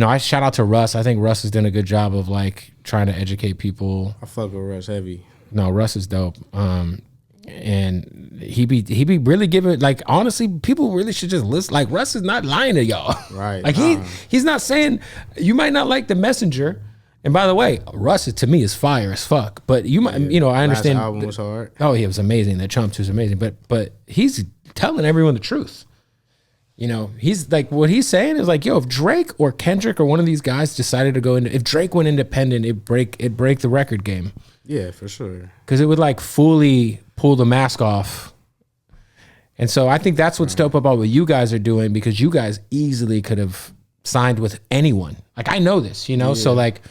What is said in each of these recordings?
I shout out to Russ. I think Russ has done a good job of like trying to educate people. I fuck with Russ heavy. No, Russ is dope. And he be really giving, like, honestly, people really should just listen. Like, Russ is not lying to y'all. Right. Like he's not saying, you might not like The Messenger. And by the way, Russ to me is fire as fuck. But you might, I understand. Last album was hard. Oh, he was amazing. The Chumps was amazing. But he's telling everyone the truth. He's like, what he's saying is like, yo, if Drake or Kendrick or one of these guys decided to go into, if Drake went independent, it'd break the record game. Yeah, for sure. Because it would like fully pull the mask off. And so I think that's what's dope about what you guys are doing, because you guys easily could have signed with anyone. Like, I know this, so like,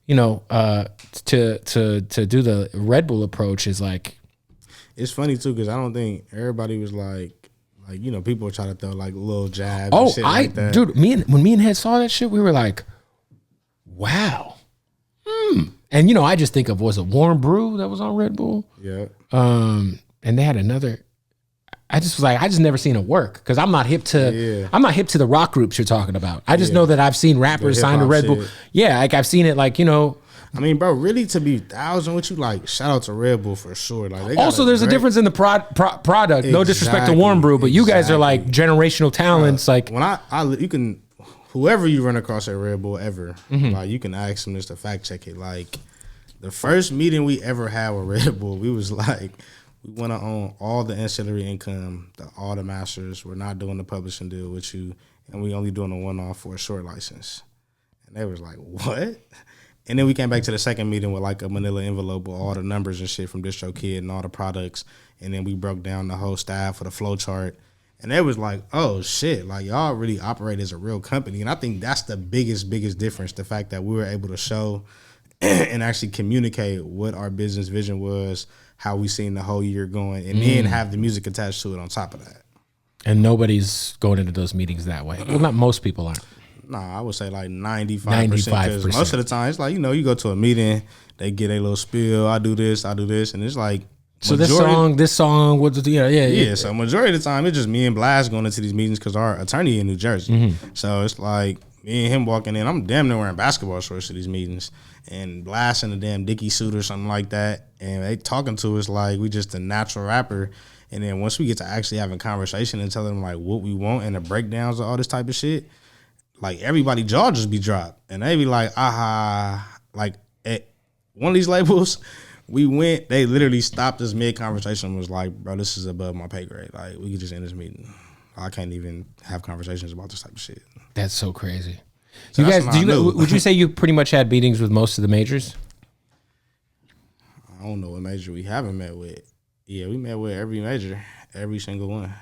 to do the Red Bull approach is like. It's funny too, because I don't think everybody was like, people try to throw like little jabs. Oh, and shit like that. Dude, when me and Head saw that shit, we were like, wow. And I just think of, was it Warm Brew that was on Red Bull? Yeah. And they had another. I just was like, I just never seen it work, because I'm not hip to the rock groups you're talking about. I just know that I've seen rappers sign to Red Bull. Yeah, like I've seen it, like I mean, bro, really, to be 1,000 with you, like, shout out to Red Bull for sure. Like, they also, there's a difference in the product. No disrespect to Warm Brew, but you guys are like generational talents. Like, when you can, whoever you run across at Red Bull ever, like, you can ask them just to fact check it. Like, the first meeting we ever had with Red Bull, we was like, we want to own all the ancillary income, all the masters. We're not doing the publishing deal with you, and we only doing a one-off for a short license. And they was like, what? And then we came back to the second meeting with like a manila envelope with all the numbers and shit from DistroKid and all the products. And then we broke down the whole staff for the flow chart. And it was like, oh shit, like y'all really operate as a real company. And I think that's the biggest difference. The fact that we were able to show and actually communicate what our business vision was, how we seen the whole year going, and then have the music attached to it on top of that. And nobody's going into those meetings that way. Well, not most people aren't. Nah, I would say like 95%. Because most of the time, it's like, you go to a meeting, they get a little spiel. I do this, and it's like. So this song, what's the, yeah. So majority of the time, it's just me and Blxst going into these meetings because our attorney in New Jersey. So it's like me and him walking in. I'm damn near wearing basketball shorts to these meetings, and Blxst in a damn Dickie suit or something like that. And they talking to us like we just a natural rapper. And then once we get to actually having conversation and telling them like what we want and the breakdowns of all this type of shit, like everybody jaw just be dropped, and they be like, aha, like at one of these labels, they literally stopped us mid conversation and was like, bro, this is above my pay grade. Like, we could just end this meeting. I can't even have conversations about this type of shit. That's so crazy. So you guys, would you say you pretty much had meetings with most of the majors? I don't know what major we haven't met with. Yeah, we met with every major, every single one.